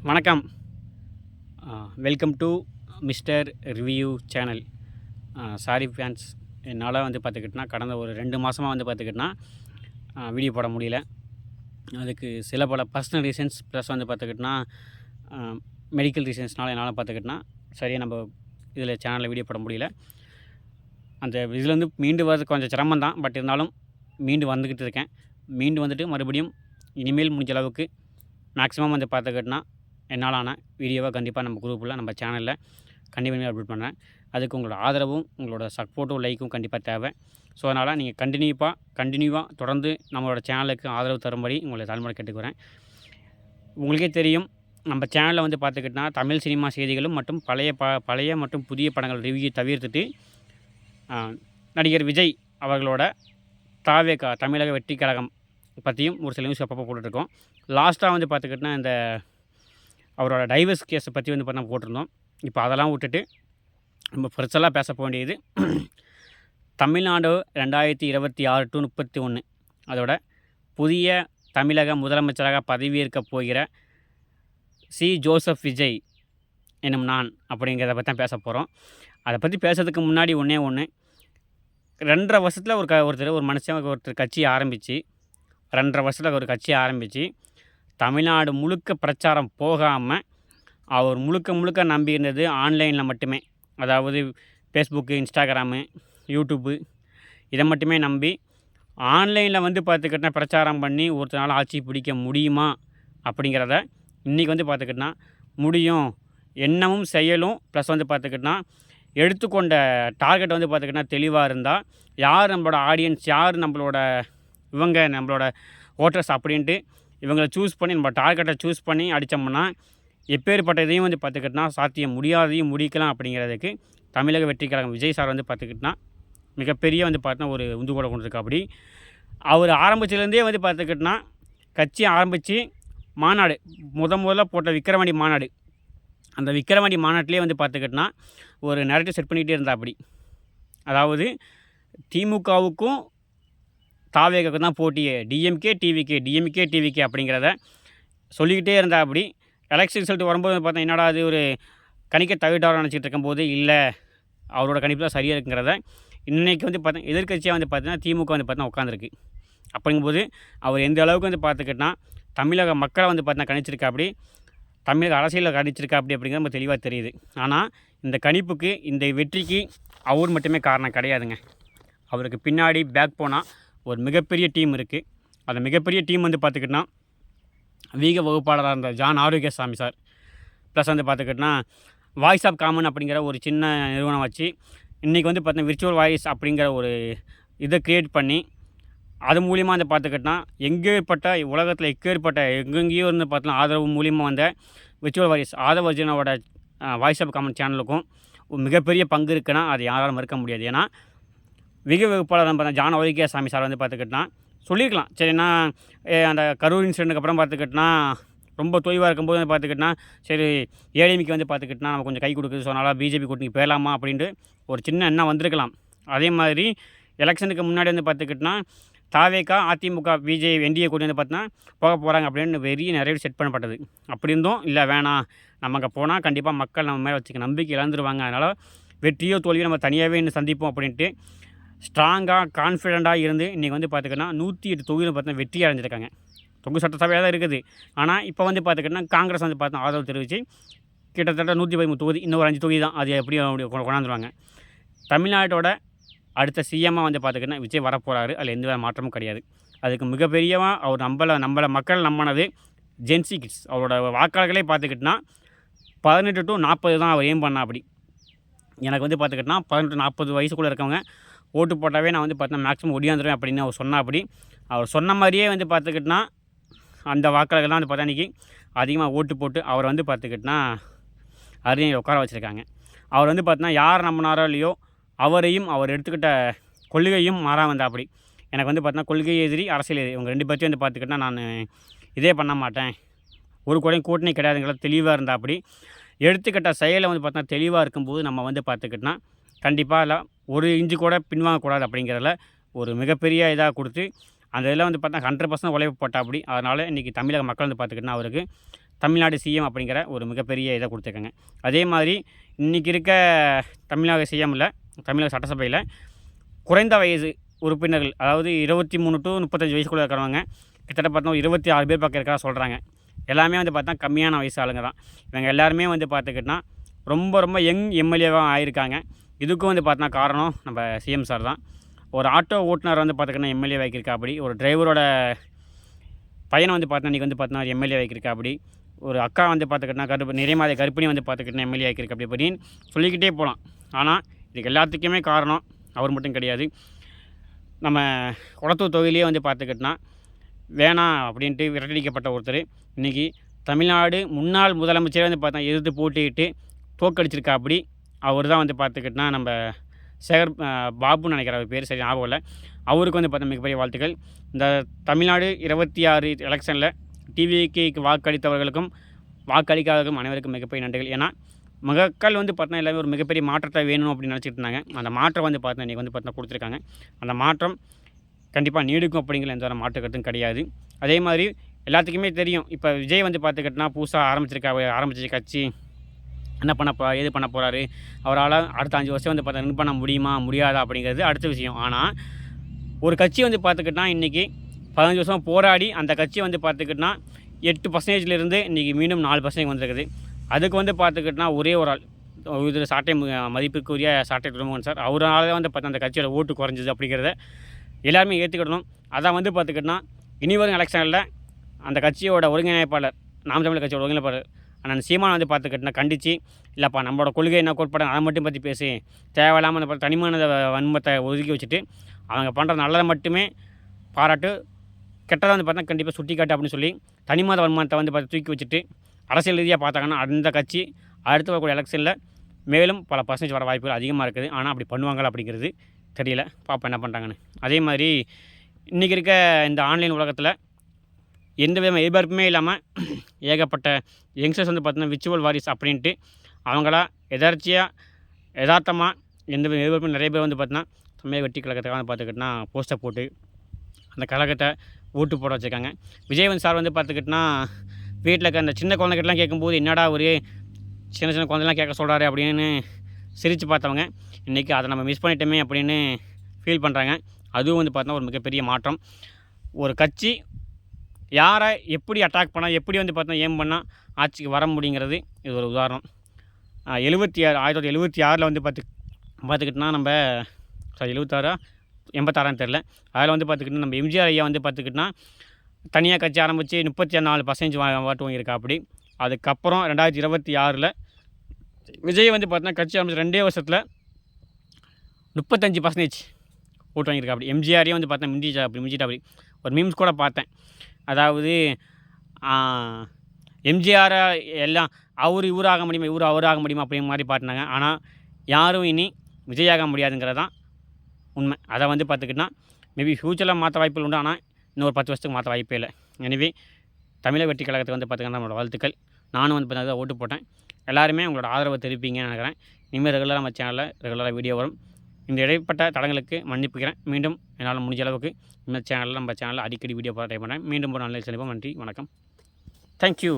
வணக்கம். Welcome to mister review channel. Sorry fans, என்னால் பார்த்துக்கிட்டனா கடந்த ஒரு 2 மாதமாக பார்த்துக்கிட்டனா வீடியோ போட முடியல. அதுக்கு சில பல பர்சனல் ரீசன்ஸ் ப்ளஸ் பார்த்துக்கிட்டனா மெடிக்கல் ரீசன்ஸ்னால என்னால் பார்த்துக்கிட்டனா சரியாக நம்ம இதில் சேனலில் வீடியோ போட முடியல. அந்த இதுலேருந்து மீண்டு வர்றது கொஞ்சம் சிரமம் தான். பட் இருந்தாலும் மீண்டு வந்துக்கிட்டு இருக்கேன். மீண்டு வந்துட்டு மறுபடியும் இனிமேல் முடிஞ்ச அளவுக்கு மேக்ஸிமம் பார்த்துக்கிட்டனா என்னாலான வீடியோவை கண்டிப்பாக நம்ம குரூப்பில் நம்ம சேனலில் கண்டிப்பாக அப்லோட் பண்ணுறேன். அதுக்கு உங்களோட ஆதரவும் உங்களோட சப்போர்ட்டும் லைக்கும் கண்டிப்பாக தேவை. ஸோ அதனால் நீங்கள் கண்டினியூவாக தொடர்ந்து நம்மளோட சேனலுக்கு ஆதரவு தரும்படி உங்களை தாழ்மையாக கேட்டுக்கிறேன். உங்களுக்கே தெரியும், நம்ம சேனலில் பார்த்துக்கிட்டனா தமிழ் சினிமா செய்திகளும் மற்றும் பழைய மற்றும் புதிய படங்கள் ரிவ்யூ தவிர்த்துட்டு நடிகர் விஜய் அவர்களோட தாவேகா தமிழக வெற்றி கழகம் பற்றியும் ஒரு சில நியூஸ் அப்பப்போ போட்டுட்ருக்கோம். லாஸ்ட்டாக பார்த்துக்கிட்டனா இந்த அவரோட டைவர்ஸ் கேஸை பற்றி நம்ம போட்டிருந்தோம். இப்போ அதெல்லாம் விட்டுட்டு நம்ம பெருசெல்லாம் பேச வேண்டியது தமிழ்நாடு 2026 to 31 அதோட புதிய தமிழக முதலமைச்சராக பதவியேற்க போகிற ஜோசப் விஜய் எனும் நான் அப்படிங்கிறத பற்றி தான் பேச போகிறோம். அதை பற்றி பேசுறதுக்கு முன்னாடி ஒன்றே 2.5 வருஷத்தில் ஒரு மனுஷன் கட்சி ஆரம்பித்து 2.5 வருஷத்தில் ஒரு கட்சி ஆரம்பித்து தமிழ்நாடு முழுக்க பிரச்சாரம் போகாமல் அவர் முழுக்க நம்பியிருந்தது ஆன்லைனில் மட்டுமே. அதாவது ஃபேஸ்புக்கு, இன்ஸ்டாகிராமு, யூடியூப்பு இதை மட்டுமே நம்பி ஆன்லைனில் பார்த்துக்கிட்டனா பிரச்சாரம் பண்ணி ஒருத்தனால் ஆட்சி பிடிக்க முடியுமா அப்படிங்கிறத இன்றைக்கி பார்த்துக்கிட்டனா முடியும். எண்ணமும் செயலும் ப்ளஸ் பார்த்துக்கிட்டனா எடுத்துக்கொண்ட டார்கெட் பார்த்துக்கிட்டனா தெளிவாக இருந்தால் யார் நம்மளோட ஆடியன்ஸ், யார் நம்மளோட ஓட்டர்ஸ் அப்படின்ட்டு இவங்களை சூஸ் பண்ணி நம்ம டார்கெட்டை சூஸ் பண்ணி அடித்தோம்னா எப்பேற்பட்ட இதையும் பார்த்துக்கிட்டனா சாத்தியம் முடியாதையும் முடிக்கலாம். அப்படிங்கிறதுக்கு தமிழக வெற்றி கழகம் விஜய் சார் பார்த்துக்கிட்டனா மிகப்பெரிய பார்த்தீங்கன்னா ஒரு உந்துகோலை கொண்டிருக்கா. அப்படி அவர் ஆரம்பிச்சிலேருந்தே பார்த்துக்கிட்டனா கட்சி ஆரம்பித்து மாநாடு முதல்ல போட்ட விக்கிரவாண்டி மாநாடு, அந்த விக்கிரவாண்டி மாநாட்டிலே பார்த்துக்கிட்டனா ஒரு நரேட்டிவ் செட் பண்ணிகிட்டே இருந்தா. அப்படி அதாவது திமுகவுக்கும் தாவேகாவுக்கு தான் போட்டியே, டிஎம்கே டிவிகே அப்படிங்கிறத சொல்லிக்கிட்டே இருந்தா. அப்படி எலெக்ஷன் ரிசல்ட் வரும்போது பார்த்தா என்னடா அது ஒரு கணிக்க தவிட்டாரோ நினச்சிட்டு இருக்கும்போது இல்லை, அவரோட கணிப்பு தான் சரியாக இருக்குங்கிறத இன்றைக்கி பார்த்தா எதிர்கட்சியாக பார்த்தீங்கன்னா திமுக பார்த்தீங்கன்னா உட்காந்துருக்கு. அப்படிங்கும்போது அவர் எந்த அளவுக்கு பார்த்துக்கிட்டனா தமிழக மக்களை பார்த்தீங்கன்னா கணிச்சிருக்கா, அப்படி தமிழக அரசியலில் கணிச்சிருக்கா அப்படி அப்படிங்கிறது நம்ம தெளிவாக தெரியுது. ஆனால் இந்த கணிப்புக்கு, இந்த வெற்றிக்கு அவர் மட்டுமே காரணம் கிடையாதுங்க. அவருக்கு பின்னாடி பேக் போனால் ஒரு மிகப்பெரிய டீம் இருக்குது. அந்த மிகப்பெரிய டீம் பார்த்துக்கிட்டனா வீக வகுப்பாளராக இருந்த ஜான் ஆரோக்கியசாமி சார் ப்ளஸ் பார்த்துக்கிட்டனா வாய்ஸ் ஆஃப் காமன் அப்படிங்கிற ஒரு சின்ன நிறுவனம் வச்சு இன்றைக்கி பார்த்தீங்கன்னா விர்ச்சுவல் வாய்ஸ் அப்படிங்கிற ஒரு இதை க்ரியேட் பண்ணி அது மூலிமா பார்த்துக்கிட்டனா உலகத்தில் எங்கெங்கேயோ இருந்து பார்த்தோன்னா ஆதரவு மூலிமா வந்த விர்ச்சுவல் வாய்ஸ் ஆதவர்ஜனோட வாய்ஸ் ஆஃப் காமன் சேனலுக்கும் மிகப்பெரிய பங்கு இருக்குன்னா அது யாராலும் மறுக்க முடியாது. ஏன்னா விக வகுப்பாளர் பார்த்தா ஜான் ஆரோக்கியசாமி சார் பார்த்துக்கிட்டனா சொல்லியிருக்கலாம், சரிண்ணா அந்த கரூர் இன்சிடென்ட்டுக்கு அப்புறம் பார்த்துக்கிட்டனா ரொம்ப தொய்வாக இருக்கும்போது பார்த்துக்கிட்டனா சரி ஏடிஎம்கே பார்த்துக்கிட்டனா நம்ம கொஞ்சம் கை கொடுக்குது, ஸோ அதனால் பிஜேபி கூட்டணிக்கு போயிடலாமா அப்படின்ட்டு ஒரு சின்ன எண்ணம் வந்திருக்கலாம். அதே மாதிரி எலெக்ஷனுக்கு முன்னாடி பார்த்துக்கிட்டனா தாவேகா, அதிமுக, பிஜேபி, என்டிஏ கூட்டணி பார்த்தீங்கன்னா போக போகிறாங்க அப்படின்னு நிறைய செட் பண்ணப்பட்டது. அப்படி இருந்தும் இல்லை வேணாம், நம்ம அங்கே போனால் கண்டிப்பாக மக்கள் நம்ம மேலே வச்சுக்க நம்பிக்கை இழந்துருவாங்க, அதனால் வெற்றியோ தோல்வியோ நம்ம தனியாகவே இன்னும் சந்திப்போம் அப்படின்ட்டு ஸ்ட்ராங்காக கான்ஃபிடெண்ட்டாக இருந்து இன்றைக்கி பார்த்துக்கிட்டனா 108 தொகுதியில் பார்த்தீங்கன்னா வெற்றி அடைஞ்சிருக்காங்க. தொகுதி சட்டசபையாக தான் இருக்குது. ஆனால் இப்போ பார்த்துக்கிட்டனா காங்கிரஸ் பார்த்தா ஆதரவு தெரிவித்து கிட்டத்தட்ட 113 தொகுதி, இன்னும் ஒரு 5 தொகுதி தான், அது எப்படியும் கொண்டாந்துருவாங்க. தமிழ்நாட்டோட அடுத்த சிஎம்மாக பார்த்துக்கிட்டனா விஜய் வரப்போகிறாரு, அதில் எந்த மாற்றமும் கிடையாது. அதுக்கு மிகப்பெரியமாக அவர் நம்மளை மக்கள் நம்பினது ஜென்சி கிட்ஸ். அவரோட வாக்காளர்களே பார்த்துக்கிட்டனா 18 to 40 தான் அவர் ஏம் பண்ணா. அப்படி எனக்கு பார்த்துக்கிட்டனா 18 to 40 வயசுக்குள்ளே இருக்கவங்க ஓட்டு போட்டாவே நான் பார்த்தீங்கன்னா மேக்ஸிமம் ஒடியாந்துருவேன் அப்படின்னு அவர் சொன்னா. அப்படி அவர் சொன்ன மாதிரியே பார்த்துக்கிட்டனா அந்த வாக்காளர்கள் தான் பார்த்தா இன்றைக்கி அதிகமாக ஓட்டு போட்டு அவர் பார்த்துக்கிட்டனா அரியணையில் உட்கார வச்சுருக்காங்க. அவர் பார்த்தீங்கன்னா யார் நம்பினாரோ இல்லையோ அவரையும் அவர் எடுத்துக்கிட்ட கொள்கையும் மாறாமல் வந்தா. அப்படி எனக்கு பார்த்தீங்கன்னா கொள்கை எதிரி, அரசியல் எதிரி, இவங்க 2 பேர்த்தையும் பார்த்துக்கிட்டனா நான் இதே பண்ண மாட்டேன், ஒரு கூட்டணி கிடையாதுங்கிறது தெளிவாக இருந்தால். அப்படி எடுத்துக்கிட்ட செயலை பார்த்தீங்கன்னா தெளிவாக இருக்கும்போது நம்ம பார்த்துக்கிட்டனா கண்டிப்பாக இல்லை ஒரு இன்ச்சு கூட பின்வாங்கக்கூடாது அப்படிங்கிறதுல ஒரு மிகப்பெரிய இதாக கொடுத்து அந்த இதில் பார்த்தா 100% உழைப்பு போட்டா. அப்படி அதனால் இன்றைக்கி தமிழக மக்கள் பார்த்துக்கிட்டனா அவருக்கு தமிழ்நாடு சிஎம் அப்படிங்கிற ஒரு மிகப்பெரிய இதை கொடுத்துருக்காங்க. அதே மாதிரி இன்றைக்கி இருக்க தமிழக சிஎம்மில் தமிழக சட்டசபையில் குறைந்த வயது உறுப்பினர்கள், அதாவது 23 to 35 வயசுக்குள்ளே இருக்கிறவங்க கிட்டத்தட்ட பார்த்தா 26 பேர் பக்கம் இருக்கிறதா சொல்கிறாங்க. எல்லாமே வந்து பார்த்தா கம்மியான வயசு ஆளுங்க தான். இவங்க எல்லாருமே வந்து பார்த்துக்கிட்டனா ரொம்ப ரொம்ப யங் எம்எல்ஏவாக ஆகியிருக்காங்க. இதுக்கும் வந்து பார்த்தா காரணம் நம்ம சிஎம் சார் தான். ஒரு ஆட்டோ ஓட்டுநர் வந்து பார்த்திங்கன்னா எம்எல்ஏ வைக்கிருக்காப்படி, ஒரு டிரைவரோட பையனை வந்து பார்த்தா இன்றைக்கி வந்து பார்த்தா எம்எல்ஏ வைக்கிருக்காப்படி, ஒரு அக்கா வந்து பார்த்துக்கிட்டனா நிறைய மாத கர்ப்பிணி வந்து பார்த்துக்கிட்டனா எம்எல்ஏ ஆக்கியிருக்கா அப்படின்னு சொல்லிக்கிட்டே போகலாம். ஆனால் இதுக்கு எல்லாத்துக்குமே காரணம் அவர் மட்டும் கிடையாது. நம்ம குளத்தூர் தொகுதியிலே வந்து பார்த்துக்கிட்டனா வேணாம் அப்படின்ட்டு விரட்டடிக்கப்பட்ட ஒருத்தர் இன்றைக்கி தமிழ்நாடு முன்னாள் முதலமைச்சரே வந்து பார்த்தா எதிர்த்து போட்டியிட்டு தோற்கடிச்சிருக்காப்படி. அவர் தான் வந்து பார்த்துக்கிட்டனா நம்ம சேகர் பாபுன்னு நினைக்கிற அவர் பேர் சரி ஞாபகம் இல்லை. அவருக்கு வந்து பார்த்தா மிகப்பெரிய வாழ்த்துக்கள். இந்த தமிழ்நாடு 26 எலெக்ஷனில் டிவிகேக்கு வாக்களித்தவர்களுக்கும் வாக்களிக்காதவர்களுக்கும் அனைவருக்கும் மிகப்பெரிய நன்றிகள். ஏன்னா மக்கள் வந்து பார்த்தா எல்லாமே ஒரு மிகப்பெரிய மாற்றத்தை வேணும் அப்படின்னு நினச்சிட்டு இருந்தாங்க. அந்த மாற்றம் வந்து பார்த்தா இன்றைக்கி வந்து பார்த்தா கொடுத்துருக்காங்க. அந்த மாற்றம் கண்டிப்பாக நீடிக்கும் அப்படிங்கிற எந்த ஒரு மாற்று கருத்தும் கிடையாது. அதே மாதிரி எல்லாத்துக்குமே தெரியும், இப்போ விஜய் வந்து பார்த்துக்கிட்டனா புதுசாக ஆரம்பிச்ச கட்சி என்ன பண்ண ஏது பண்ண போகிறாரு, அவரால் அடுத்த 5 வருஷம் வந்து பார்த்தா ரன் பண்ண முடியுமா முடியாதா அப்படிங்கிறது அடுத்த விஷயம். ஆனால் ஒரு கட்சி வந்து பார்த்துக்கிட்டனா இன்றைக்கி 15 வருஷம் போராடி அந்த கட்சி வந்து பார்த்துக்கிட்டனா 8% இன்றைக்கி மீண்டும் 4% வந்துருக்குது. அதுக்கு வந்து பார்த்துக்கிட்டனா ஒரே ஒரு ஆள், இதில் சாட்டை மதிப்புக்குரிய சாட்டை துறைமுகன் சார், அவரால் வந்து பார்த்தா அந்த கட்சியோட ஓட்டு குறைஞ்சிது அப்படிங்கிறத எல்லாருமே ஏற்றுக்கிடணும். அதான் வந்து பார்த்துக்கிட்டனா இனி வரும் எலெக்ஷனில் அந்த கட்சியோட ஒருங்கிணைப்பாளர், நாம் தமிழர் கட்சியோட ஒருங்கிணைப்பாளர் அண்ணன் சீமான் வந்து பார்த்துக்கிட்டனா கண்டித்து, இல்லைப்பா நம்மளோட கொள்கை என்ன கோட்பாடு அதை மட்டும் பற்றி பேசி தேவையில்லாமல் அந்த தனிமான வன்மத்தை ஒதுக்கி வச்சுட்டு அவங்க பண்ணுற நல்லதை மட்டுமே பாராட்டு, கெட்டதாக வந்து பார்த்தா கண்டிப்பாக சுட்டி காட்டு அப்படின்னு சொல்லி தனிமத வன்மத்தை வந்து பார்த்து தூக்கி வச்சுட்டு அரசியல் ரீதியாக பார்த்தாங்கன்னா அந்த கட்சி அடுத்து வரக்கூடிய எலெக்ஷனில் மேலும் பல % வர வாய்ப்புகள் அதிகமாக இருக்குது. ஆனால் அப்படி பண்ணுவாங்களா அப்படிங்கிறது தெரியல, பார்ப்போம் என்ன பண்ணுறாங்கன்னு. அதே மாதிரி இன்றைக்கி இருக்க இந்த ஆன்லைன் உலகத்தில் எந்த விதமான எதிர்பார்ப்புமே இல்லாமல் ஏகப்பட்ட யங்ஸ்டர்ஸ் வந்து பார்த்தீங்கன்னா விர்ச்சுவல் வாரிஸ் அப்படின்ட்டு அவங்களா யதார்த்தமாக எந்த வித எதிர்பார்ப்பும் நிறைய பேர் வந்து பார்த்தீங்கன்னா தமிழக வெற்றி கழகத்துக்காக வந்து பார்த்துக்கிட்டனா போஸ்டர் போட்டு அந்த கழகத்தை ஓட்டு போட வச்சுருக்காங்க. விஜய் வந்து சார் வந்து பார்த்துக்கிட்டனா வீட்டில் இருக்க அந்த சின்ன குழந்தைகிட்டலாம் கேட்கும்போது என்னடா ஒரு சின்ன குழந்தைலாம் கேட்க சொல்கிறாரு அப்படின்னு சிரித்து பார்த்தவங்க இன்றைக்கி அதை நம்ம மிஸ் பண்ணிட்டோமே அப்படின்னு ஃபீல் பண்ணுறாங்க. அதுவும் வந்து பார்த்தா ஒரு மிகப்பெரிய மாற்றம். ஒரு கட்சி யாரை எப்படி அட்டாக் பண்ணால், எப்படி வந்து பார்த்தா ஏம் பண்ணால் ஆட்சிக்கு வர முடியுங்கிறது இது ஒரு உதாரணம். 1976 வந்து பார்த்துக்கிட்டோன்னா நம்ம 76 86 தெரில, அதில் வந்து பார்த்துக்கிட்டோன்னா நம்ம எம்ஜிஆர் ஐயா வந்து பார்த்துக்கிட்டோன்னா தனியாக கட்சி ஆரம்பித்து 34% வாட்டு வாங்கியிருக்கா அப்படி. அதுக்கப்புறம் 2026 விஜய் வந்து பார்த்தீங்கன்னா கட்சி ஆரம்பிச்சு 2 வருஷத்தில் 35% ஓட்டு வாங்கியிருக்கா அப்படி. எம்ஜிஆரையும் வந்து பார்த்தா மிஞ்சிட்டா அப்படி. ஒரு மீம்ஸ் கூட பார்த்தேன், அதாவது எம்ஜிஆரை எல்லாம் இவர் ஆக முடியுமா, அவர் ஆக முடியுமா அப்படிங்கிற மாதிரி பாட்டினாங்க. ஆனால் யாரும் இனி விஜய் ஆக முடியாதுங்கிறது தான் உண்மை. அதை வந்து பார்த்துக்கிட்டா மேபி ஃப்யூச்சரில் மாற்ற வாய்ப்புகள் உண்டு, ஆனால் இன்னொரு 10 வருஷத்துக்கு மாற்ற வாய்ப்பே இல்லை. எனவே தமிழக வெற்றி கழகத்துக்கு வந்து பார்த்திங்கன்னா நம்மளோட வாழ்த்துக்கள். நானும் வந்து பார்த்தீங்கன்னா ஓட்டு போட்டேன். எல்லாருமே உங்களோட ஆதரவை தெரிவிப்பீங்கன்னு நினைக்கிறேன். இனிமேல் ரெகுலராக நம்ம சேனலில் ரெகுலராக வீடியோ வரும். இந்த இடைப்பட்ட தடங்களுக்கு மன்னிப்புக்கிறேன். மீண்டும் என்னால் முடிஞ்ச அளவுக்கு இந்த சேனலில் நம்ம சேனலில் அடிக்கடி வீடியோ ட்ரை பண்ணுறேன். மீண்டும் ஒரு நல்ல சந்திப்போம். நன்றி, வணக்கம். தேங்க்யூ.